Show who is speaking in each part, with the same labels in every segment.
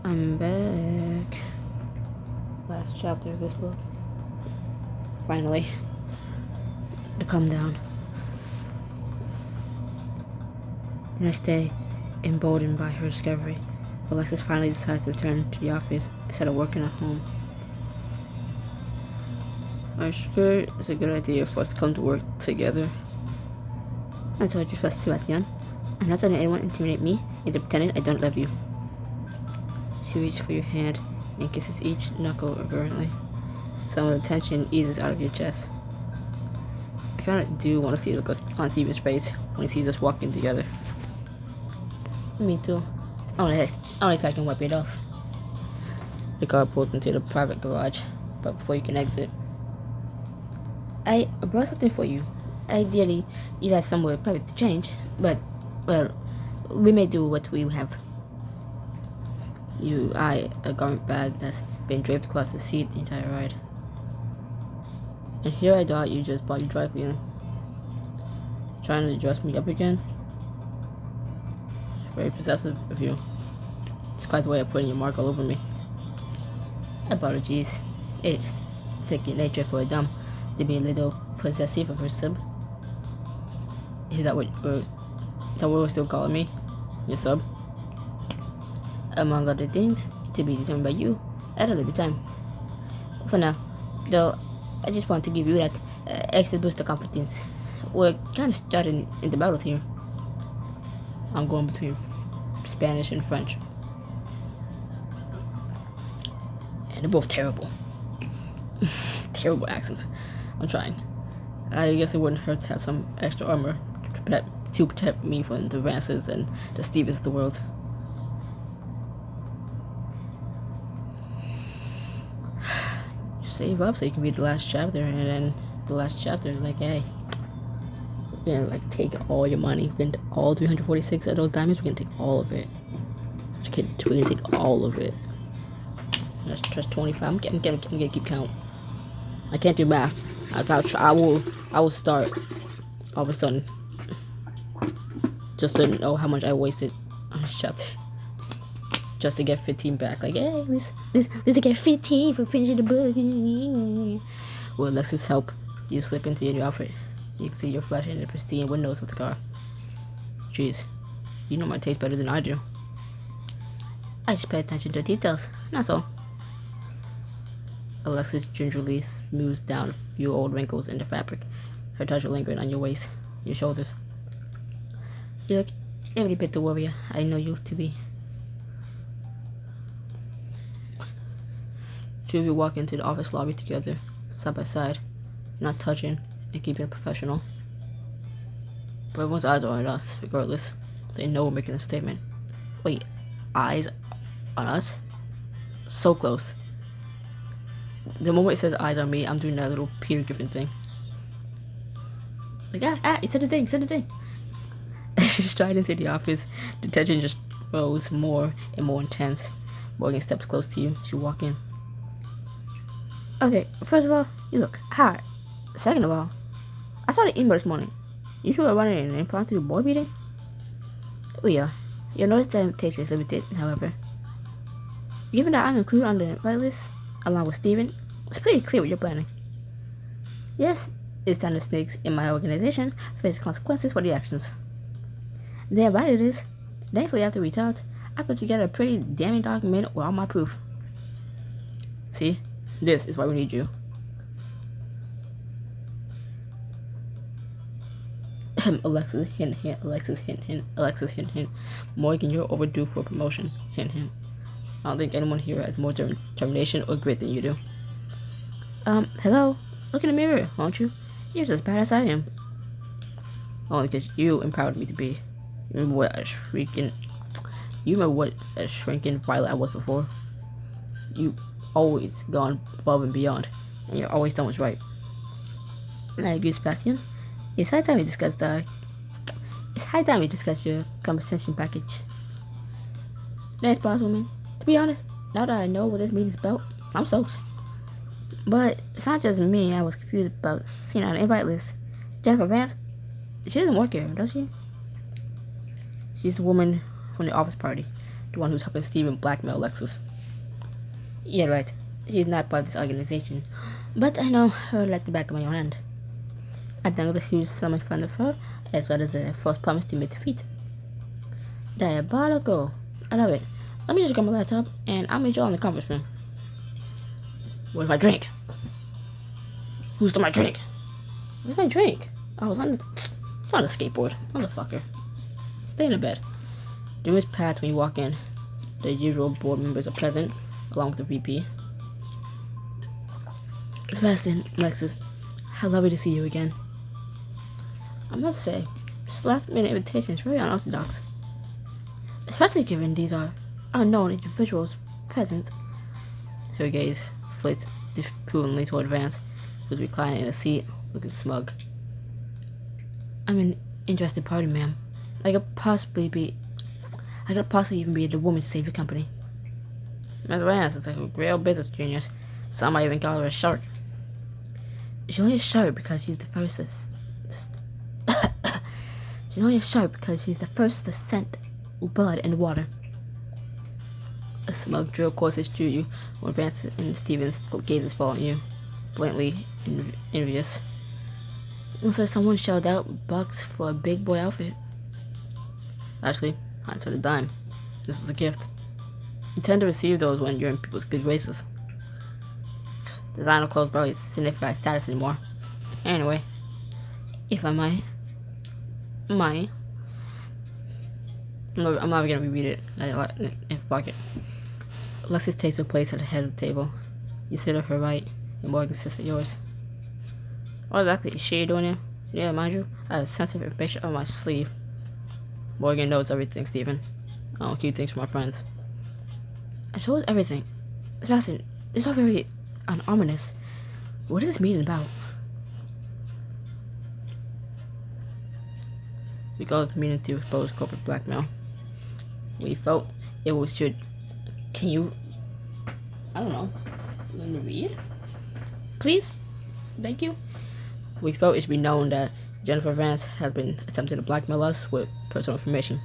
Speaker 1: I'm back. Last chapter of this book. Finally. The Comedown. The next day, emboldened by her discovery, Alexis finally decides to return to the office instead of working at home. I'm sure it's a good idea for us to come to work together. I told you, Sebastian. I'm not letting anyone intimidate me into pretending I don't love you. She reaches for your hand and kisses each knuckle reverently. Some of the tension eases out of your chest. I kinda do want to see the look on Steven's face when he sees us walking together. Me too. Only so I can wipe it off. The car pulls into the private garage, but before you can exit, I brought something for you. Ideally, you'd have somewhere private to change, but, well, we may do what we have. You eye a garment bag that's been draped across the seat the entire ride. And here I thought you just bought you dry cleaning. Trying to dress me up again? Very possessive of you. It's quite the way of putting your mark all over me. Apologies. It's second nature for a dame to be a little possessive of her sub. Is that what we're still calling me? Your sub? Among other things, to be determined by you at a later time. For now, though, I just want to give you that extra boost of confidence. We're kind of starting in the battles here. I'm going between Spanish and French. And they're both terrible. Terrible accents. I'm trying. I guess it wouldn't hurt to have some extra armor to protect me from the Vances and the Stevens of the world. Save up so you can read the last chapter, and then the last chapter is like, hey, we're gonna like take all your money. We're gonna all 346 of those diamonds. We're gonna take all of it. We're gonna take all of it. That's 25. I'm gonna keep count. I can't do math. I will start all of a sudden just to know how much I wasted on this chapter. Just to get 15 back. Like, hey, at least I get 15 for finishing the book. With Alexis' help, you slip into your new outfit. You can see your flash in the pristine windows of the car. Jeez, you know my taste better than I do. I just pay attention to details, that's all. Alexis gingerly smooths down a few old wrinkles in the fabric, her touch lingering on your waist, your shoulders. You look every bit the warrior I know you to be. Two of you walk into the office lobby together, side by side, not touching and keeping it professional. But everyone's eyes are on us, regardless. They know we're making a statement. Wait, eyes on us? So close. The moment it says eyes on me, I'm doing that little Peter Griffin thing. Like, you said the thing. As you stride into the office, the tension just grows more and more intense. Morgan steps close to you as you walk in. Okay, first of all, you look hot. Second of all, I saw the email this morning. You two are running an impromptu board meeting? We are. You'll notice the invitation is limited, however. Given that I'm included on the invite list, along with Steven, it's pretty clear what you're planning. Yes, it's time the snakes in my organization face consequences for the actions. They invited us. Thankfully, after we talked, I put together a pretty damning document with all my proof. See? This is why we need you. Alexis, hint, hint. Alexis, hint, hint. Alexis, hint, hint. Morgan, you're overdue for a promotion. Hint, hint. I don't think anyone here has more determination or grit than you do. Hello? Look in the mirror, won't you? You're just as bad as I am. Only because you empowered me to be. You remember what a shrinking violet I was before? You always gone above and beyond, and you're always done what's right. I agree, Sebastian. It's high time we discuss your compensation package. Thanks, boss woman. To be honest, now that I know what this meeting's about, I'm stoked. But it's not just me I was confused about seeing on the invite list. Jennifer Vance, she doesn't work here, does she? She's the woman from the office party. the one who's helping Steven blackmail Lexus. Yeah, right. She's not part of this organization, but I know her like the back of my own hand. I know the huge sum in front of her, as well as a false promise to meet defeat. Diabolical. I love it. Let me just grab my laptop, and I'll meet you all in the conference room. Where's my drink? Who's to my drink? Where's my drink? I was on the skateboard. Motherfucker. Stay in the bed. During his path, when you walk in, the usual board members are present, along with the VP. Sebastian, Lexus, how lovely to see you again. I must say, this last-minute invitation is very unorthodox. Especially given these are unknown individuals present. Her gaze flits disapprovingly toward Vance, who's reclining in a seat, looking smug. I'm an interested party, ma'am. I could possibly even be the woman to save your company. Ms. Vance is like a real business genius. Some might even call her a shark. She's only a shark because she's the first to she's only a shark because she's the first to scent blood in the water. A smug drill courses through you when Vance and Steven's gazes fall on you, blatantly envious. Looks like someone shelled out bucks for a big boy outfit. Actually, I took a dime. This was a gift. You tend to receive those when you're in people's good graces. Designer clothes barely signify status anymore. Anyway, if I might, I'm not gonna reread it. Fuck it. Lexus takes her place at the head of the table. You sit at her right, and Morgan sits at yours. What exactly is she doing here? Yeah, mind you, I have sensitive information on my sleeve. Morgan knows everything, Steven. I don't keep things from my friends. I told everything. Sebastian, it's all very ominous. What is this meeting about? We call this meeting to expose corporate blackmail. We felt it was should. Can you? I don't know. Let me read. Please. Thank you. We felt it should be known that Jennifer Vance has been attempting to blackmail us with personal information.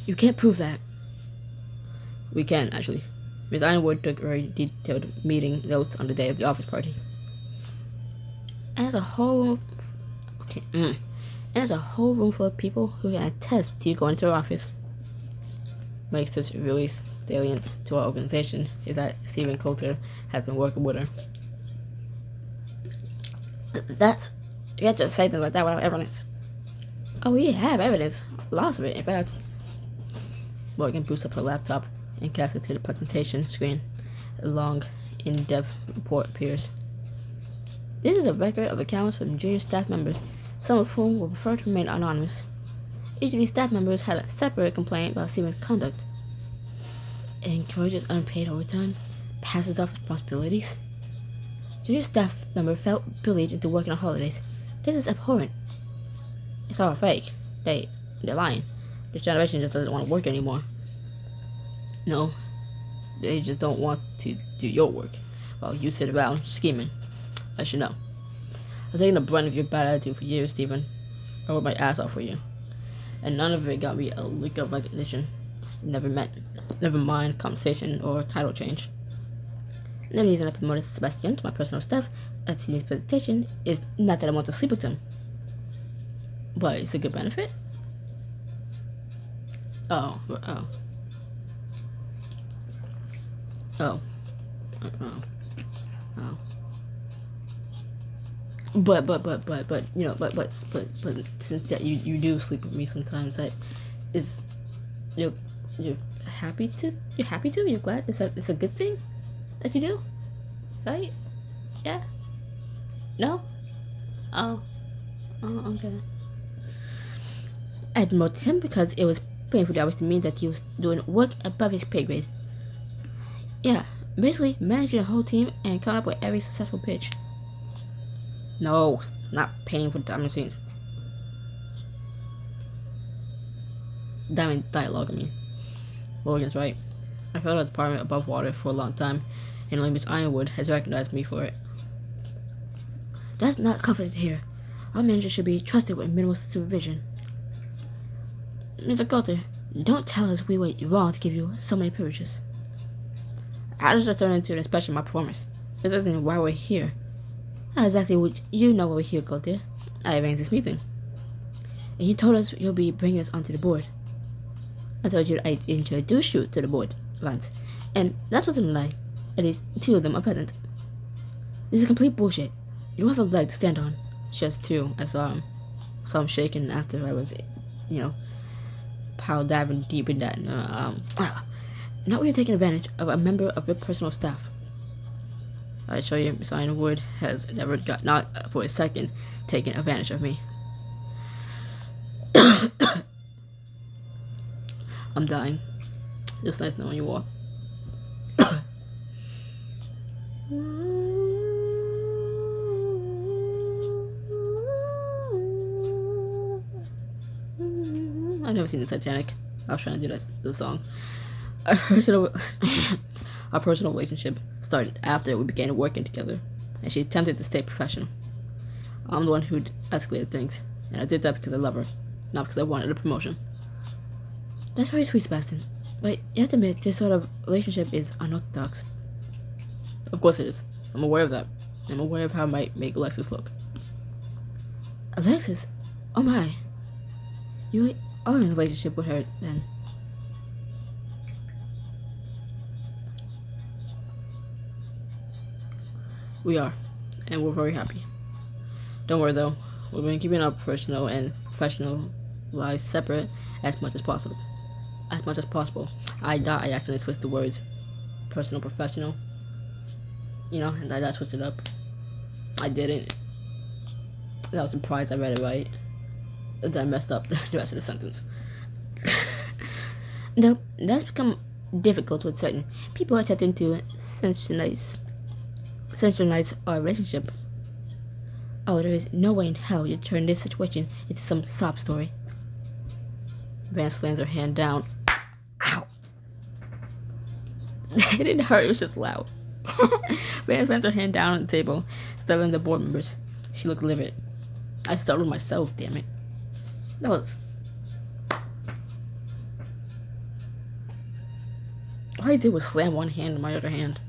Speaker 1: You can't prove that. We can, actually. Ms. Ironwood took very detailed meeting notes on the day of the office party. As a whole, and there's a whole room full of people who can attest to you going to her office. Makes this really salient to our organization is that Stephen Coulter has been working with her. You can't just say things like that without evidence. Oh, we have evidence. Lots of it, in fact. Morgan boots up her laptop and casts it to the presentation screen. A long, in-depth report appears. This is a record of accounts from junior staff members, some of whom will prefer to remain anonymous. Each of these staff members had a separate complaint about Stephen's conduct. It encourages unpaid overtime, passes off responsibilities. Junior staff member felt bullied into working on holidays. This is abhorrent. It's all fake. They're lying. This generation just doesn't want to work anymore. No, they just don't want to do your work while you sit around scheming. I should know. I've taken the brunt of your bad attitude for years, Stephen. I worked my ass off for you, and none of it got me a lick of recognition. Never mind compensation or title change. The reason I promoted Sebastian to my personal staff at Sydney's presentation is not that I want to sleep with him, but it's a good benefit. Oh. But you know, but since that you do sleep with me sometimes, that is, you're happy to, you're glad it's a good thing that you do, right? Yeah. No. Oh, okay. I promoted him because it was painfully obvious to me that he was doing work above his pay grade. Yeah, basically managing a whole team and coming up with every successful pitch. No, not paying for diamond dialogue, I mean. Morgan's right. I've held our department above water for a long time, and only Miss Ironwood has recognized me for it. That's not comforting to hear. Our manager should be trusted with minimal supervision. Mr. Coulter, Don't tell us we were wrong to give you so many privileges. How does this turn into an inspection of my performance? This isn't why we're here. How exactly would you know why we're here, Gaultier? I arranged this meeting. And you told us you'll be bringing us onto the board. I told you I'd introduce you to the board once. And that wasn't a lie. At least 2 of them are present. This is complete bullshit. You don't have a leg to stand on. Just 2. I saw him shaking after I was, pile diving deep in that. Not when you're taking advantage of a member of your personal staff. I assure you, Miss Ironwood has never not for a second taken advantage of me. I'm dying. Just nice knowing you all. I've never seen the Titanic. I was trying to do the song. Our personal relationship started after we began working together, and she attempted to stay professional. I'm the one who'd escalated things, and I did that because I love her, not because I wanted a promotion. That's very sweet, Sebastian, but you have to admit this sort of relationship is unorthodox. Of course it is. I'm aware of that. I'm aware of how it might make Alexis look. Alexis? Oh my. You are in a relationship with her, then. We are, and we're very happy. Don't worry though, we've been keeping our personal and professional lives separate as much as possible. I accidentally switched the words personal, professional. And I switched it up. I didn't. And I was surprised I read it right. Then I messed up the rest of the sentence. No, that's become difficult with certain people attempting to sensationalize our relationship. Oh, there is no way in hell you'd turn this situation into some sob story. Van slams her hand down. Ow! It didn't hurt, it was just loud. Van slams her hand down on the table, startling the board members. She looked livid. I startled myself, damn it. That was... All I did was slam one hand in my other hand.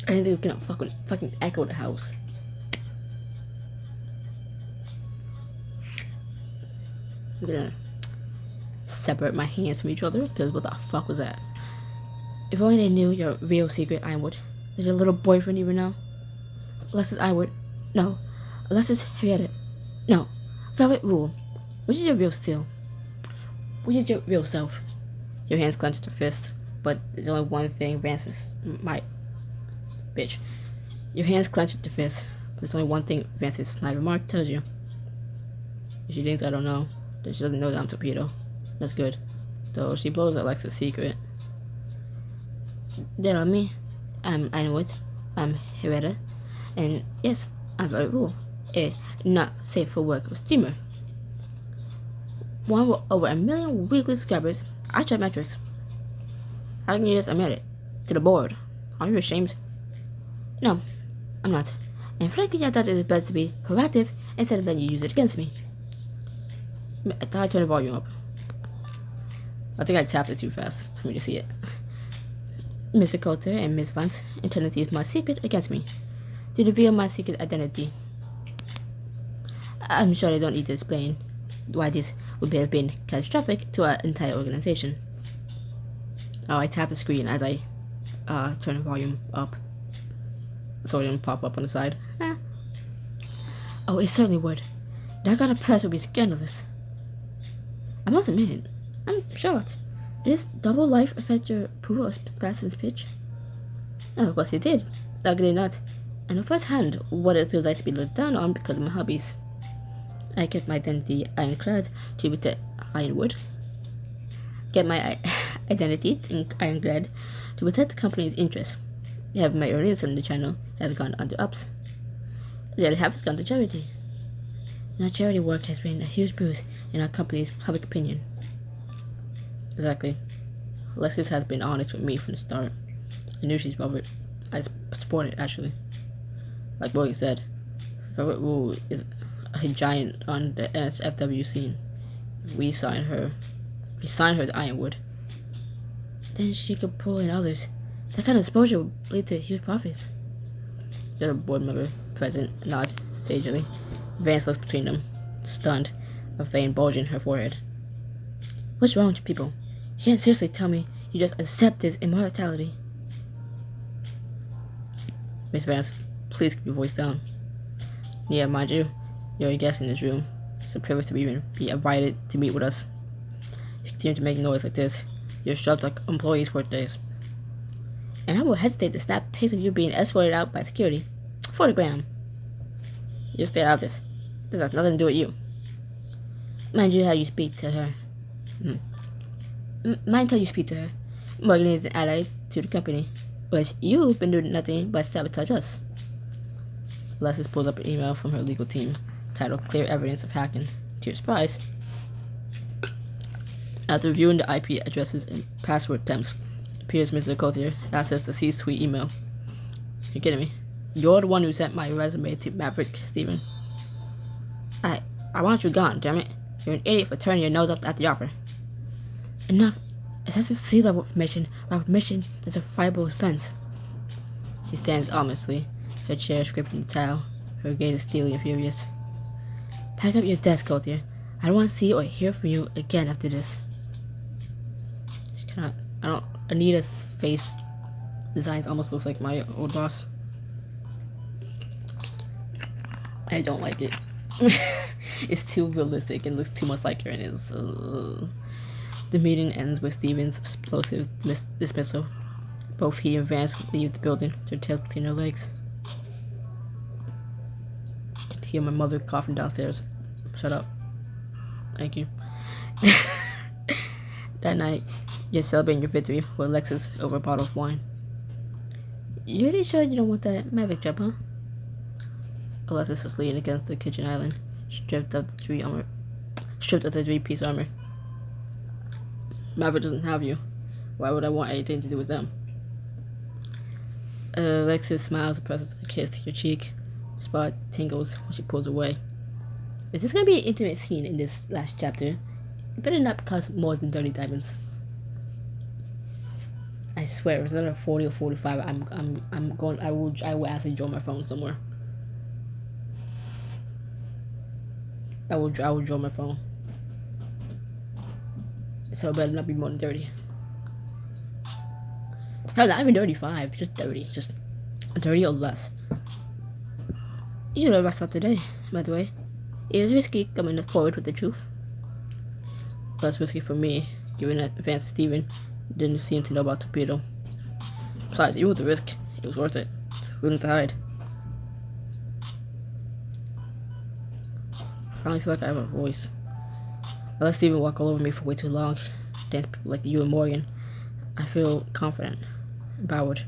Speaker 1: I didn't think it was gonna fucking echo the house. I'm gonna separate my hands from each other, because what the fuck was that? If only they knew your real secret, Ironwood. Does your little boyfriend even know? Alexis Ironwood. No. Alexis Henrietta. No. Velvet Rule. Which is your real steel? Which is your real self? Your hands clenched her fist, but there's only one thing Francis might... Bitch. Your hands clenched the fist, but there's only one thing Francis Snyder Mark tells you. If she thinks I don't know, then she doesn't know that I'm Torpedo. That's good. Though she blows Alexa's secret. They on me. I'm Ironwood. I'm Herrera. And yes, I'm Velvet Rule. A not safe for work steamer. One with over 1 million weekly subscribers. I check metrics. How can you just admit it? To the board. Are you ashamed? No, I'm not. And frankly, I thought it was best to be proactive instead of letting you use it against me. I thought I turned the volume up. I think I tapped it too fast for me to see it. Mr. Coulter and Miss Vance intended to use my secret against me to reveal my secret identity. I'm sure I don't need to explain why this would have been catastrophic to our entire organization. Oh, I tapped the screen as I turned the volume up so it didn't pop up on the side. Oh, it certainly would. That kind of press would be scandalous. I must admit, I'm shocked. Did this double life affect your approval of Sebastian's pitch? Oh, of course it did. Ugly not. I know firsthand what it feels like to be looked down on because of my hobbies. I kept my identity ironclad to protect Ironwood. Get my identity ironclad to protect the company's interests. Have my earnings from the channel have gone under ups. The other half has gone to charity. And our charity work has been a huge boost in our company's public opinion. Exactly. Alexis has been honest with me from the start. I knew she's Velvet. I support it, actually. Like Boy said, Velvet Rule is a giant on the NSFW scene. If we sign her to Ironwood, then she could pull in others. That kind of exposure would lead to huge profits. The other board member present nods sagely. Vance looks between them, stunned, a vein bulging her forehead. What's wrong with you people? You can't seriously tell me you just accept this immortality. Miss Vance, please keep your voice down. Yeah, mind you, you're a guest in this room. It's a privilege to be invited to meet with us. If you continue to make noise like this, you're shoved like employees' workdays. And I will hesitate to snap pics of you being escorted out by security. For the gram. You stay out of this. This has nothing to do with you. Mind you how you speak to her. Mind how you speak to her. Morgan is an ally to the company, whereas you've been doing nothing but sabotage us. Alexis pulls up an email from her legal team titled Clear Evidence of Hacking. To your surprise, after reviewing the IP addresses and password attempts, it appears Mr. Coulter accessed the C-suite email. You're kidding me? You're the one who sent my resume to Maverick, Steven. I want you gone, damn it. You're an idiot for turning your nose up at the offer. Enough. Accessing C-level information without permission is a friable offense. She stands ominously, her chair scraping the towel, her gaze is steely and furious. Pack up your desk, Coulter. I don't want to see or hear from you again after this. Anita's face designs almost looks like my old boss. I don't like it. It's too realistic and looks too much like her, and it's the meeting ends with Steven's explosive dismissal. Both he and Vance leave the building, their tails between their legs. I can hear my mother coughing downstairs. Shut up. Thank you. That night, you're celebrating your victory with Alexis over a bottle of wine. You really sure you don't want that Maverick job, huh? Alexis is leaning against the kitchen island, stripped of the 3-piece armor. Maverick doesn't have you. Why would I want anything to do with them? Alexis smiles and presses a kiss to your cheek. Spot tingles when she pulls away. If there's gonna be an intimate scene in this last chapter, it better not cost more than 30 diamonds. I swear, it's either 40 or 45. I will actually draw my phone somewhere. I will draw my phone. So it better not be more than 30. Hell, not even 35, just 30. Just 30 or less. You know what's up today, by the way. It was risky coming forward with the truth. Less risky for me, given that Vance and Steven didn't seem to know about Torpedo. Besides, even with the risk, it was worth it. Willing to hide. I finally feel like I have a voice. I let Steven walk all over me for way too long. Dance people like you and Morgan. I feel confident, empowered.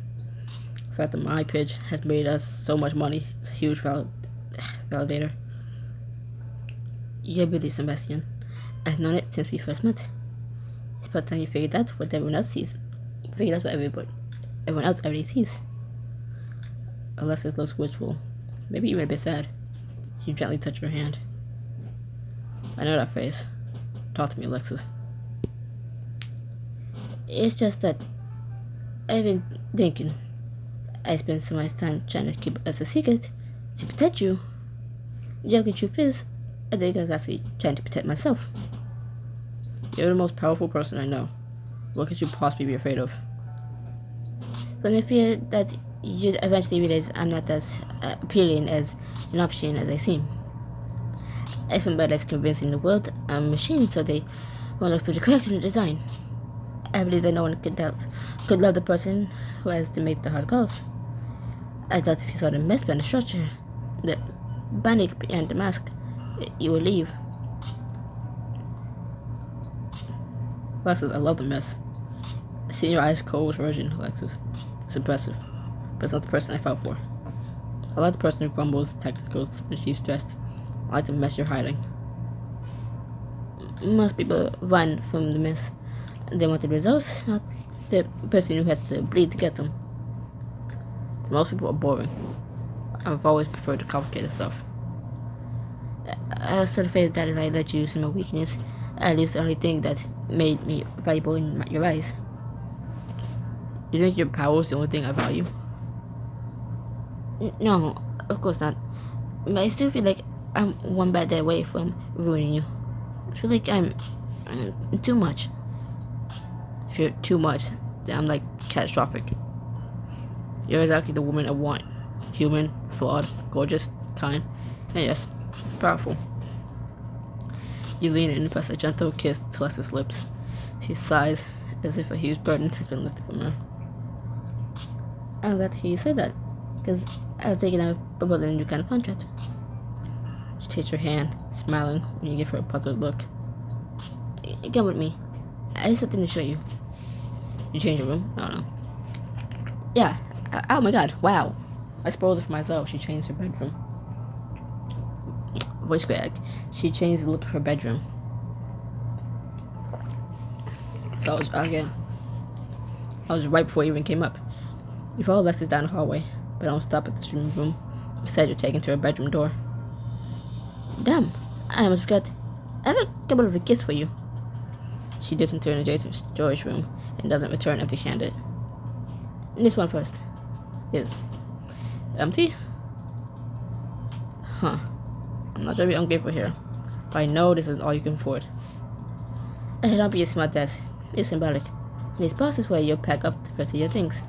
Speaker 1: The fact that my pitch has made us so much money, it's a huge validator. You're beauty, Sebastian. I've known it since we first met. It's about time you figured out what everyone else sees. Figured out what everyone else already sees. Alexis looks wistful, maybe even a bit sad. You gently touch her hand. I know that face. Talk to me, Alexis. It's just that I've been thinking. I spent so much time trying to keep it as a secret to protect you. The ugly truth is, I think I was actually trying to protect myself. You're the most powerful person I know. What could you possibly be afraid of? But I fear that you'd eventually realize I'm not as appealing as an option as I seem. I spent my life convincing the world I'm a machine, so they won't look for the correct in the design. I believe that no one could love the person who has to make the hard calls. I thought if you saw the mess behind the structure, the panic behind the mask, you would leave. Alexis, I love the mess. Seeing your eyes cold version, Alexis. It's impressive, but it's not the person I fell for. I like the person who grumbles technicals when she's stressed. I like the mess you're hiding. Most people run from the mess. They want the results, not the person who has to bleed to get them. Most people are boring. I've always preferred the complicated stuff. I was sort of afraid that if I let you see my weakness, At least the only thing that made me valuable in your eyes. You think your power is the only thing I value? No, of course not. But I still feel like I'm one bad day away from ruining you. I feel like I'm too much. If you're too much, then I'm like catastrophic. You're exactly the woman I want. Human, flawed, gorgeous, kind, and yes, powerful. You lean in and press a gentle kiss to Celeste's lips. She sighs as if a huge burden has been lifted from her. I'm glad to hear you say that, because I was thinking of proposing a new kind of contract. She takes her hand, smiling when you give her a puzzled look. Come with me. I have something to show you. You change your room? I don't know. Yeah. Oh my god. Wow. I spoiled it for myself. She changed her bedroom. Voice crack. She changed the look of her bedroom. So I was right before you even came up. You follow Lester's down the hallway, but don't stop at the stream room. Instead, you're taken to her bedroom door. Damn, I almost forgot. I have a couple of gifts for you. She dips into an adjacent storage room and doesn't return empty-handed. This one first. Is empty? Huh. I'm not trying to be ungrateful here, but I know this is all you can afford. Don't be a smart ass. It's symbolic. In this process where you'll pack up the rest of your things.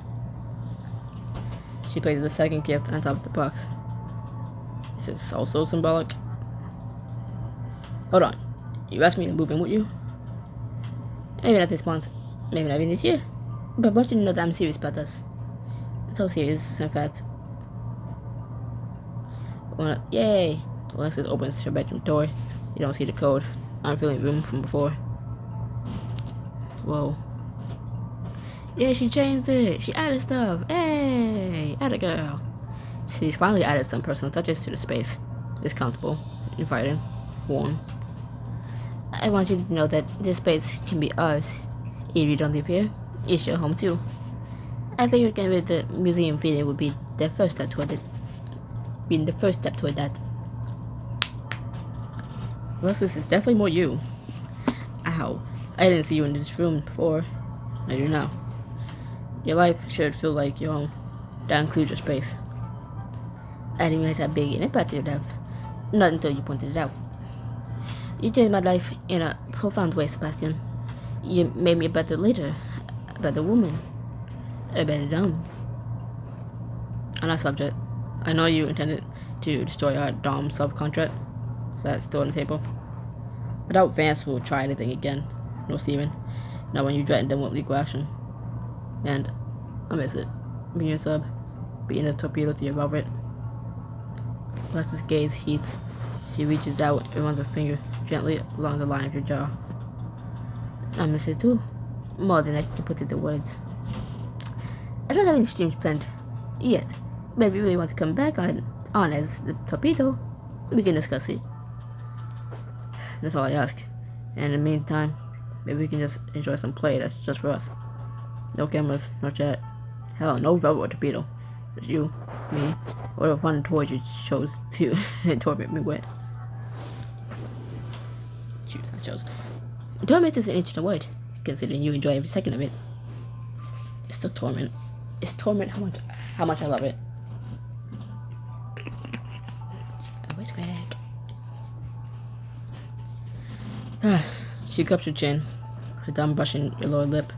Speaker 1: She places the second gift on top of the box. Is this also symbolic? Hold on. You asked me to move in with you? Maybe not this month. Maybe not even this year. But I want you to know that I'm serious about this. So serious, in fact. Yay! Alexis opens her bedroom door. You don't see the code. I'm filling the room from before. Whoa. Yeah, she changed it. She added stuff. Hey! Added girl. She's finally added some personal touches to the space. It's comfortable, inviting, warm. I want you to know that this space can be ours. If you don't live here, it's your home too. I figured getting rid of the museum feeling would be the first step toward it. Being the first step toward that. Well, this is definitely more you. Ow. I didn't see you in this room before. I do now. Your life should feel like your home. That includes your space. I didn't realize how big an impact it would have. Not until you pointed it out. You changed my life in a profound way, Sebastian. You made me a better leader, a better woman, a better dom. On that subject, I know you intended to destroy our dom subcontract. Is that still on the table? I doubt Vance will try anything again. No, Steven. Not when you threatened them with legal action. And I miss it. Being a sub, being a torpedo to your velvet. Lester's gaze heats. She reaches out and runs a finger gently along the line of your jaw. I miss it too. More than I can put into words. I don't have any streams planned yet, but if you really want to come back on as the torpedo, we can discuss it. That's all I ask. And in the meantime, maybe we can just enjoy some play that's just for us. No cameras, no chat. Hell, no velvet or torpedo. Just you, me, whatever fun toys you chose to torment me with. Choose, I chose. Torment is an interesting word, considering you enjoy every second of it. It's still torment. It's torment how much I love it. Oh, it's Greg. She cups her chin, her thumb brushing your lower lip.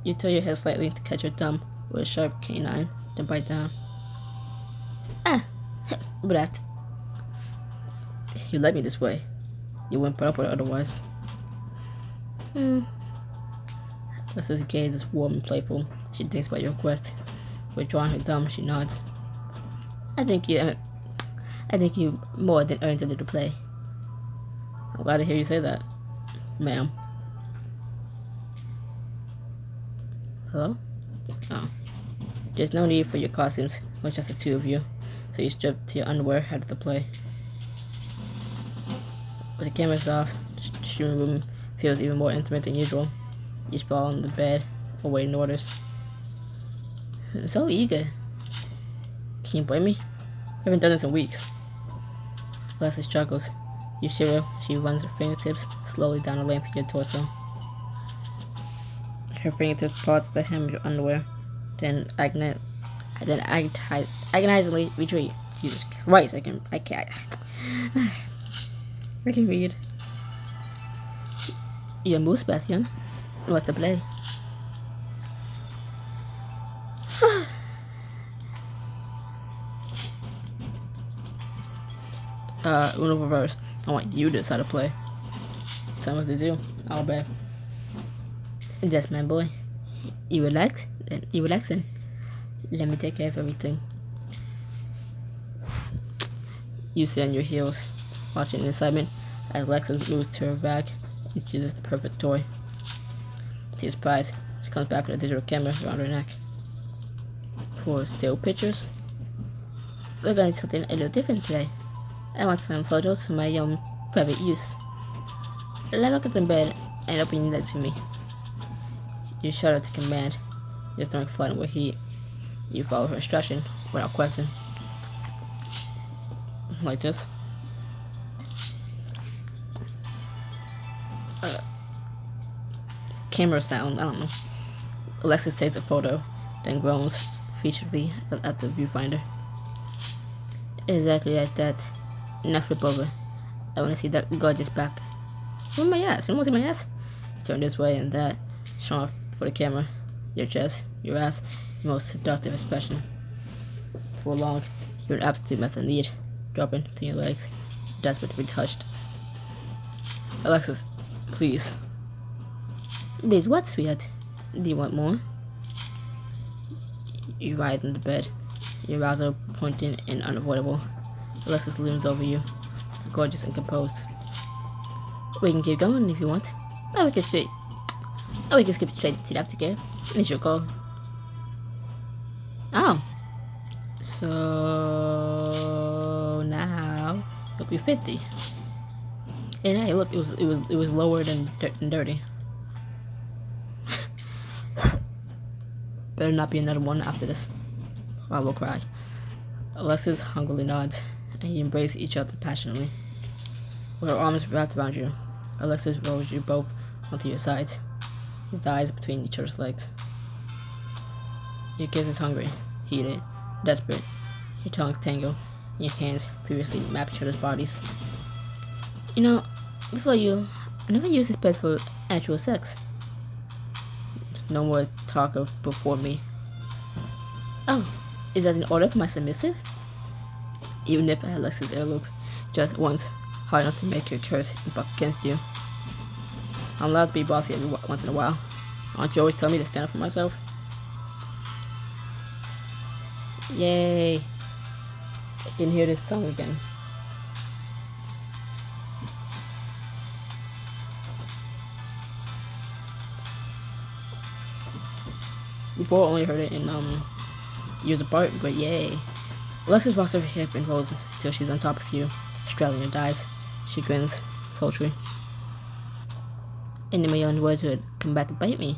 Speaker 1: You tilt your head slightly to catch her thumb with a sharp canine, then bite down. Brat. You let me this way. You wouldn't put up with it otherwise. Lester's gaze is warm and playful. She thinks about your request. Withdrawing her thumb, she nods. I think you more than earned a little play. I'm glad to hear you say that, ma'am. Hello? Oh. There's no need for your costumes. It was just the two of you. So you strip to your underwear, head to the play. With the cameras off, the streaming room feels even more intimate than usual. You sprawl on the bed, awaiting orders. So eager. Can you blame me? I haven't done this in weeks. Leslie struggles. You shiver. She runs her fingertips slowly down the length of your torso. Her fingertips parts the hem of your underwear, then agonizingly retreat. Jesus Christ, I can't. I can read. Your moose, Bastion. What's the play? Uno reverse. I want you to decide to play. Tell me what to do. I'll bet. Yes, man, boy. You relax? You relaxing? Let me take care of everything. You sit on your heels, watching in excitement as Lexus moves to her bag and chooses the perfect toy. To your surprise, she comes back with a digital camera around her neck. For still pictures? We're going to do something a little different today. I want some photos for my own private use. Let me get in bed and open your legs for me. You shudder to command, your stomach flooding with heat. You follow her instruction without question. Like this. Camera sound, I don't know. Alexis takes a photo, then groans featurely at the viewfinder. Exactly like that. Now flip over. I want to see that gorgeous back. Where's my ass? You want to see my ass? Turn this way and that. Show off for the camera. Your chest, your ass, your most seductive expression. For long, you're an absolute mess of need. Dropping between your legs, desperate to be touched. Alexis, please. Please what, sweetheart? Do you want more? You rise in the bed, your arousal pointing and unavoidable. Alexis looms over you, gorgeous and composed. We can keep going if you want. Or we can skip straight to the aftercare. It's your call. Oh. So now it'll be 50. And hey, look, it was lower than dirty. Better not be another one after this, or I will cry. Alexis hungrily nods, and you embrace each other passionately. With her arms wrapped around you, Alexis rolls you both onto your sides, your thighs between each other's legs. Your kiss is hungry, heated, desperate. Your tongues tangle, and your hands furiously map each other's bodies. You know, before you, I never used this bed for actual sex. No more talk of before me. Oh, is that an order for my submissive? You nip at Alexis' earlobe, just once, hard enough to make her curse and buck against you. I'm allowed to be bossy every once in a while. Aren't you always telling me to stand up for myself? Yay! I can hear this song again. Before I only heard it in Years Apart, but yay. Alexis rocks her hip and rolls till she's on top of you, straddling your thighs. She grins, sultry. And in my own words would come back to bite me.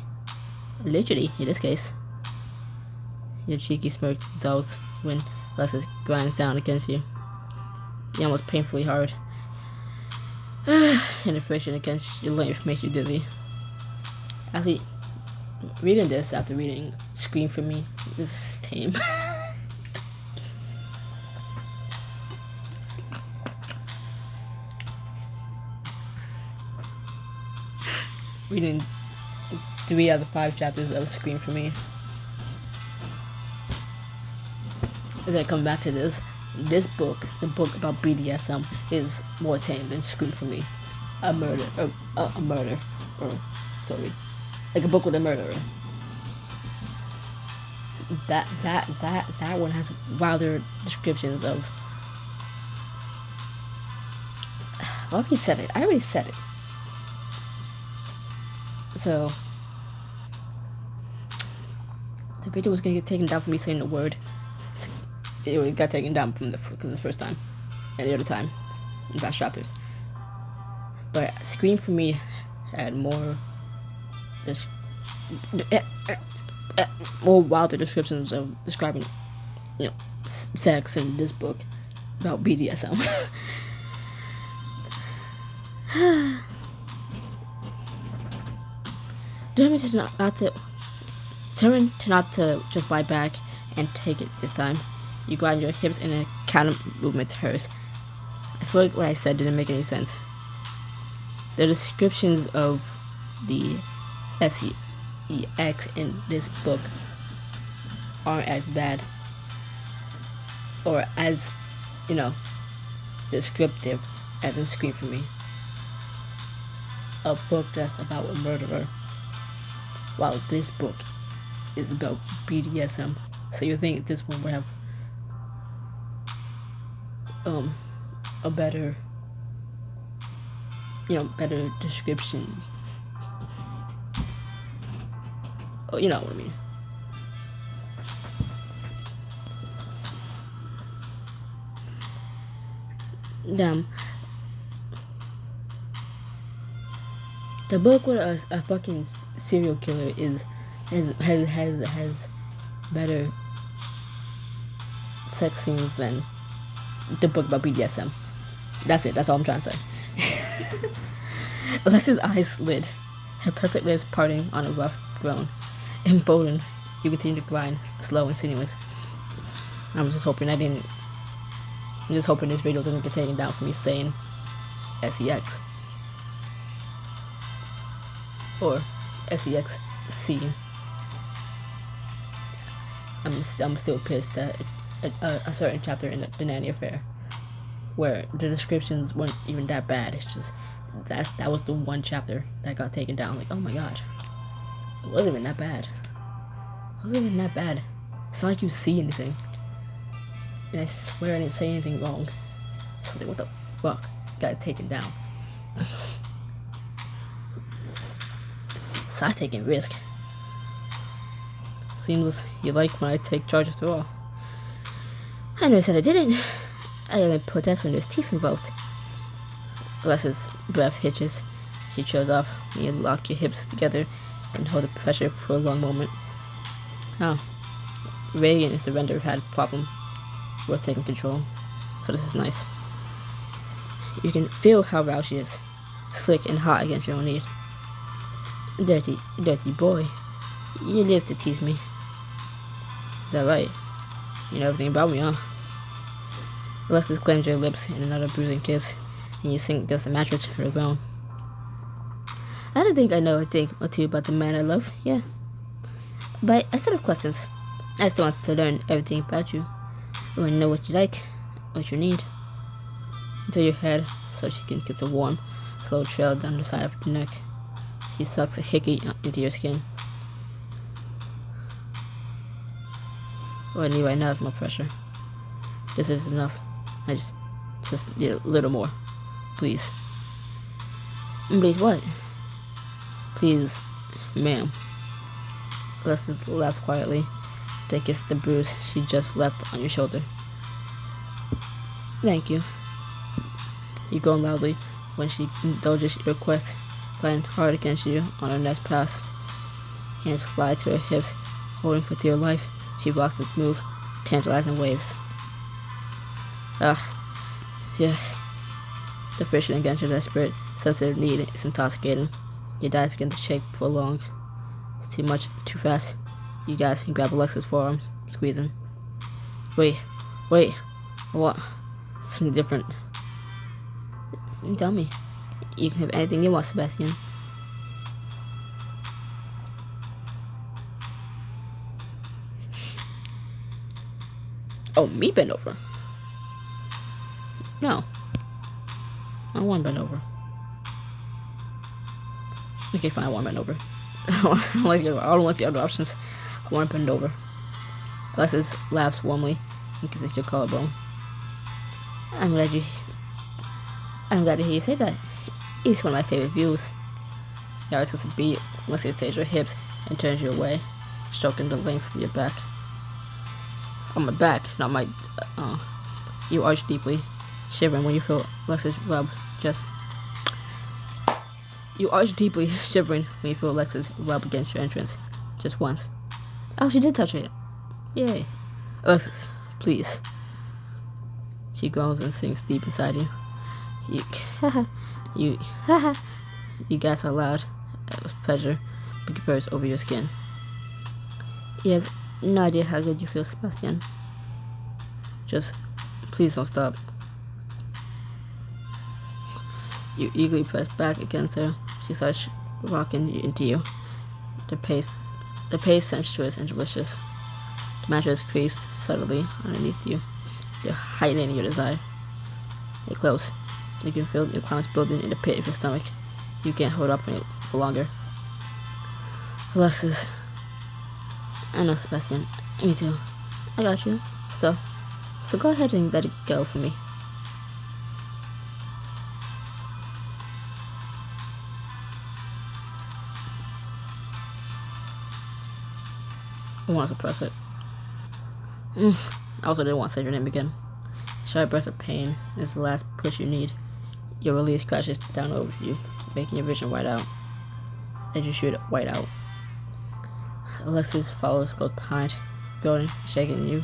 Speaker 1: Literally, in this case. Your cheeky smirk dissolves when Alexis grinds down against you. You're almost painfully hard. And the friction against your length makes you dizzy. Actually, reading this after reading Scream for Me, this is tame. Reading 3 out of 5 chapters of Scream for Me. And then come back to this. This book, the book about BDSM, is more tame than Scream for Me. A murder story. Like a book with a murderer. That one has wilder descriptions of. I already said it. So the video was gonna get taken down for me saying the word. It got taken down from the first time and the other time in past chapters. But Scream for Me had more wilder descriptions of describing, sex in this book about BDSM. Determined to not to just lie back and take it this time. You grind your hips in a counter movement to hers. I feel like what I said didn't make any sense. The descriptions of the sex in this book aren't as bad or as, descriptive as in Scream for Me. A book that's about a murderer, while this book is about BDSM. So you think this one would have a better description. Oh, you know what I mean. Damn. The book with a fucking serial killer has better sex scenes than the book about BDSM. That's it. That's all I'm trying to say. Alessa's eyes slid, her perfect lips parting on a rough groan. Emboldened, you continue to grind, slow and sinuous. I'm just hoping this video doesn't get taken down for me saying sex or SEXC. I'm still pissed that a certain chapter in the Nanny Affair, where the descriptions weren't even that bad. It's just that was the one chapter that got taken down. Like, oh my god, it wasn't even that bad. It's not like you see anything. And I swear I didn't say anything wrong. So like, what the fuck? Got it taken down. So I taking risk. Seems you like when I take charge after all. I never said I didn't. I didn't protest when there's teeth involved. Alessa's breath hitches. She trails off when you lock your hips together and hold the pressure for a long moment. Oh. Reagan and Surrender have had a problem worth taking control. So this is nice. You can feel how roused she is. Slick and hot against your own need. Dirty boy. You live to tease me. Is that right? You know everything about me, huh? Alexis claims your lips in another bruising kiss, and you sink against the mattress to her groan. I don't think I know a thing or two about the man I love, yeah. But I still have questions. I still want to learn everything about you. I want to know what you like, what you need. Until your head, so she can kiss a warm, slow trail down the side of your neck. She sucks a hickey into your skin. What I need right now is more pressure. This is enough. I just need a little more. Please. Please what? Please, ma'am. Alexis laughed quietly. Then kissed the bruise she just left on your shoulder. Thank you. You groan loudly when she indulges your request, crying hard against you on her next pass. Hands fly to her hips, holding for dear life. She rocks and smooth, tantalizing waves. Yes. The friction against your desperate, sensitive need is intoxicating. Your eyes begin to shake for long. It's too much, too fast. You guys can grab Alexa's forearms, squeezing. Wait. What? Something different. Tell me. You can have anything you want, Sebastian. Oh, me bend over? No. I don't want to bend over. Okay, fine, I want to bend over. I don't want the other options. I want to bend over. Alexis laughs warmly and kisses your collarbone. I'm glad to hear you say that. It's one of my favorite views. Your heart takes a beat. Alexis takes your hips and turns you away, stroking the length of your back. On my back, not my. You arch deeply, shivering when you feel Alexis rub You arch deeply, shivering when you feel Alexis rub against your entrance, just once. Oh, she did touch it. Yay. Alexis, please. She groans and sinks deep inside you. You, haha, you gasp out loud with pleasure, but purse over your skin. You have no idea how good you feel, Sebastian. Just, please don't stop. You eagerly press back against her. She starts rocking into you. The pace sensuous and delicious. The mattress creases subtly underneath you. You're heightening your desire. You're close. You can feel your clamps building in the pit of your stomach. You can't hold up for longer. Alexis. I know, Sebastian. Me too. I got you. So go ahead and let it go for me. I want to suppress it. I also didn't want to say your name again. A sharp burst of pain is the last push you need. Your release crashes down over you, making your vision white out. As you shoot it white out. Alexis follows close behind, going, shaking you,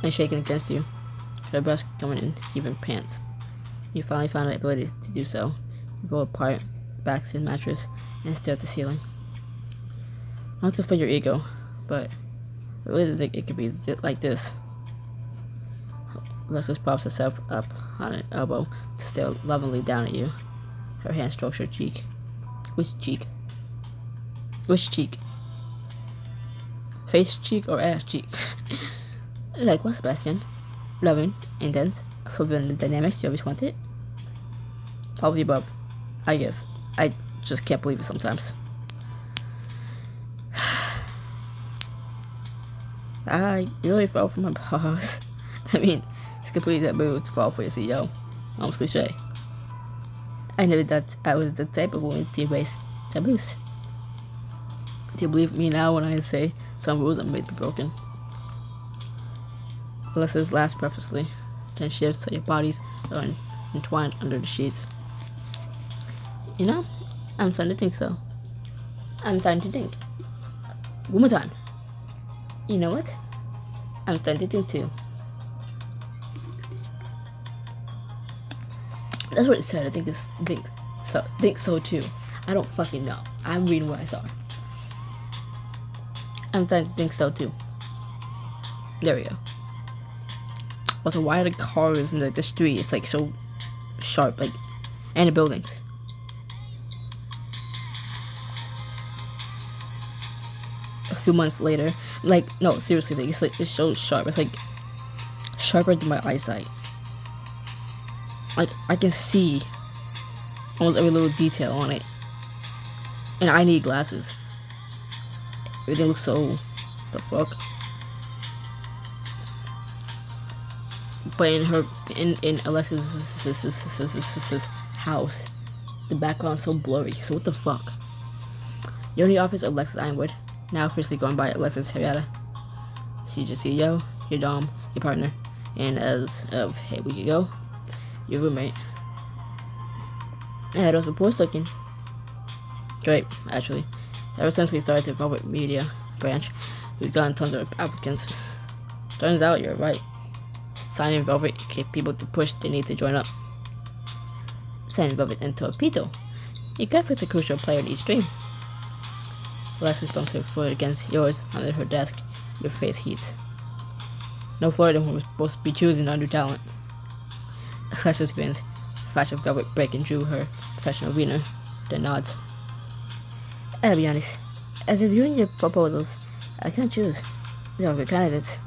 Speaker 1: and shaking against you. Her breath coming in heaving pants. You finally found the ability to do so. You roll apart, back to the mattress, and stare at the ceiling. Not to fit your ego, but I really didn't think it could be like this. Alexis props herself up on an elbow to stare lovingly down at you. Her hand strokes your cheek. Which cheek? Which cheek? Face cheek or ass cheek? Like what, Sebastian? Loving, intense, fulfilling the dynamics you always wanted? All of the above, I guess. I just can't believe it sometimes. I really fell for my boss. I mean, it's completely taboo to fall for your CEO. Almost cliche. I never thought I was the type of woman to erase taboos. Do you believe me now when I say some rules are made to be broken? Alexis laughs breathlessly, then shifts so your bodies are entwined under the sheets. You know, I'm starting to think so. I'm starting to think. One more time. You know what? I'm starting to think too. That's what it said. I think so too. I don't fucking know. I'm reading what I saw. I'm starting to think so too. There we go. Also, why are the cars in the street? It's like so sharp, like, and the buildings. A few months later, like, no, seriously, like, it's so sharp. It's like sharper than my eyesight. Like, I can see almost every little detail on it, and I need glasses. Everything looks so, the fuck. But in Alexis' house, the background's so blurry. So what the fuck? You're in the office of Alexis Ironwood, now officially going by Alexis Harrietta. She's your CEO, your dom, your partner, and as of a week ago, your roommate. I had also post looking. Great, actually. Ever since we started the Velvet Media branch, we've gotten tons of applicants. Turns out you're right. Signing Velvet get people to push they need to join up. Signing Velvet and Torpedo. You got fit the crucial player in each stream. Alexis bumps her foot against yours under her desk. Your face heats. No flirting when we're supposed to be choosing our new talent. Alexis grins. A flash of Velvet breaking through her professional arena. Then nods. I'll be honest. As reviewing your proposals, I can't choose. They're all good candidates.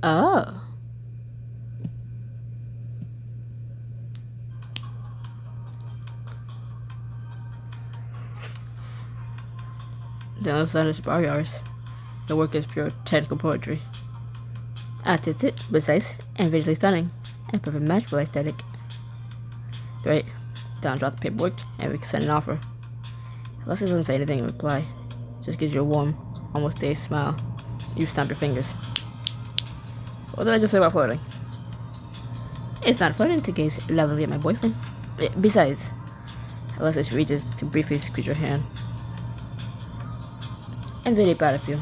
Speaker 1: Oh. The other side is bar hours. The work is pure technical poetry. Artistic, precise, and visually stunning, and perfect match for aesthetic. Great. Don dropped the paperwork, and we can send an offer. Alexis doesn't say anything in reply. Just gives you a warm, almost dazed smile. You stamp your fingers. What did I just say about flirting? It's not flirting to gaze lovingly at my boyfriend. Besides, Alexis reaches to briefly squeeze your hand. I'm really proud of you.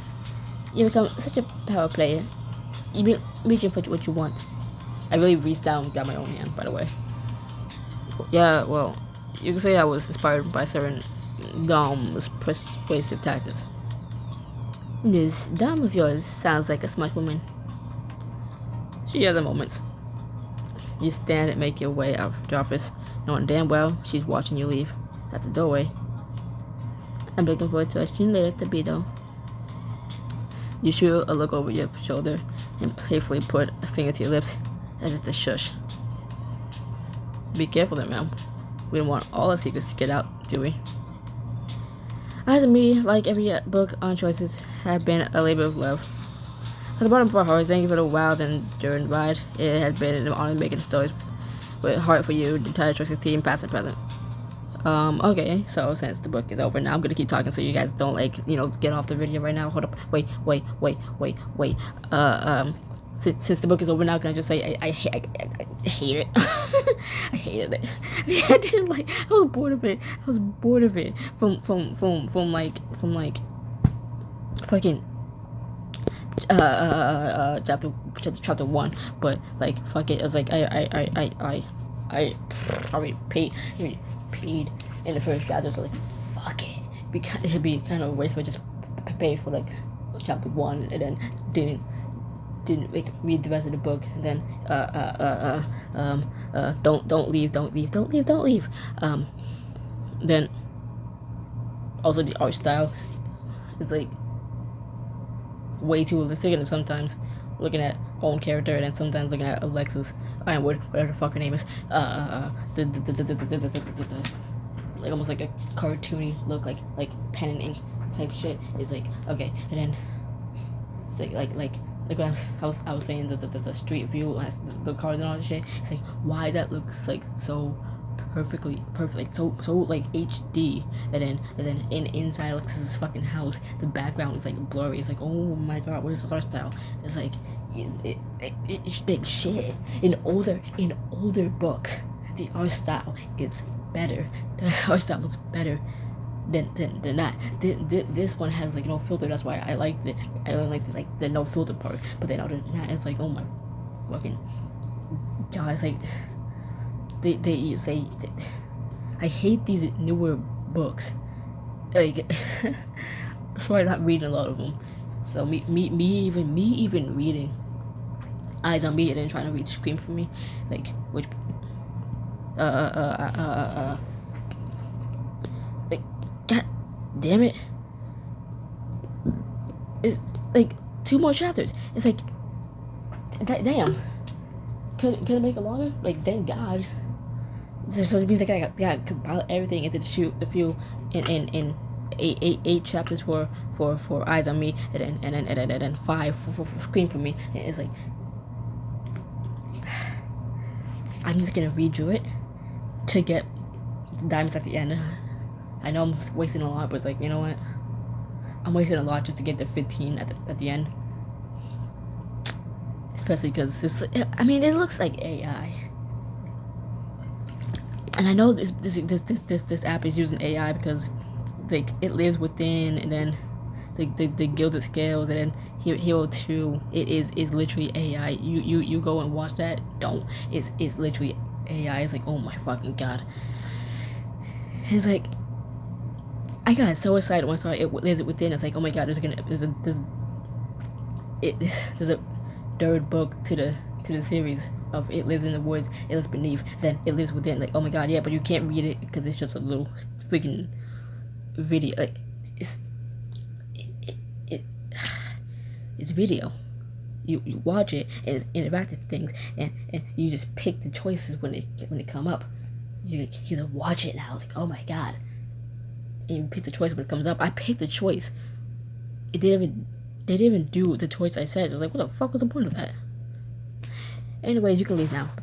Speaker 1: You become such a power player. You be reaching for what you want. I really reached down and grabbed my own hand, by the way. Yeah, well, you can say I was inspired by certain Dom's persuasive tactics. This Dom of yours sounds like a smart woman. She has her moments. You stand and make your way out of the office, knowing damn well she's watching you leave at the doorway. I'm looking forward to our soon later torpedo. You shoot a look over your shoulder and playfully put a finger to your lips as if to shush. Be careful there, ma'am. We don't want all our secrets to get out, do we? As me, like every book on choices, have been a labor of love. From the bottom of our hearts, thank you for the wild and enduring ride. It has been an honor making stories with heart for you, the entire choices team, past and present. Okay, so since the book is over now, I'm gonna keep talking so you guys don't, like, you know, get off the video right now. Hold up, wait. Since the book is over now, can I just say I hate it. I hated it. I didn't like. I was bored of it. From fucking chapter 1. But like fuck it. I was like I probably paid in the first chapter. So like fuck it. It'd be kind of a waste if I just paid for like chapter 1 and then didn't like read the rest of the book, and then don't leave. Then also the art style is like way too realistic, and sometimes looking at own character and then sometimes looking at Alexis Ironwood, whatever the fuck her name is, like almost like a cartoony look, like pen and ink type shit is like okay, and then it's like when I was saying the street view, the cars and all that shit. It's like why that looks like so perfect, like so like HD, and then inside Alexis's fucking house, the background is like blurry. It's like oh my god, what is this art style? It's like it's big shit. In older books, the art style is better. The art style looks better than that. This one has like no filter. That's why I liked it. I only liked like the no filter part. But then other than that, it's like oh my fucking god. It's like they I hate these newer books. Like so I'm not reading a lot of them. So me even reading Eyes on Me and then trying to read Scream for Me, like which like god damn it, it's like 2 more chapters. It's like damn, could it make it longer? Like thank god. So it means like I got compile everything into the few in eight chapters for Eyes on Me, and then 5 for Scream for Me. And it's like I'm just gonna redo it to get diamonds at the end. I know I'm wasting a lot, but it's like, you know what? I'm wasting a lot just to get the 15 at the end. Especially because this, I mean, it looks like AI. And I know this app is using AI because like it lives within, and then the Gilded Scales, and then Hero 2, it is literally AI. You go and watch that. Don't. It's literally AI. It's like oh my fucking god. It's like I got so excited when I saw it lives within. It's like oh my god, there's a third book to the series of It Lives in the Woods, It Lives Beneath, then It Lives Within. Like oh my god, yeah, but you can't read it because it's just a little freaking video. Like it's video. You watch it, and it's interactive things, and you just pick the choices when they come up. You either watch it now, like oh my god, and you pick the choice when it comes up. I picked the choice. They didn't even do the choice I said. I was like, what the fuck was the point of that? Anyways, you can leave now. Bye.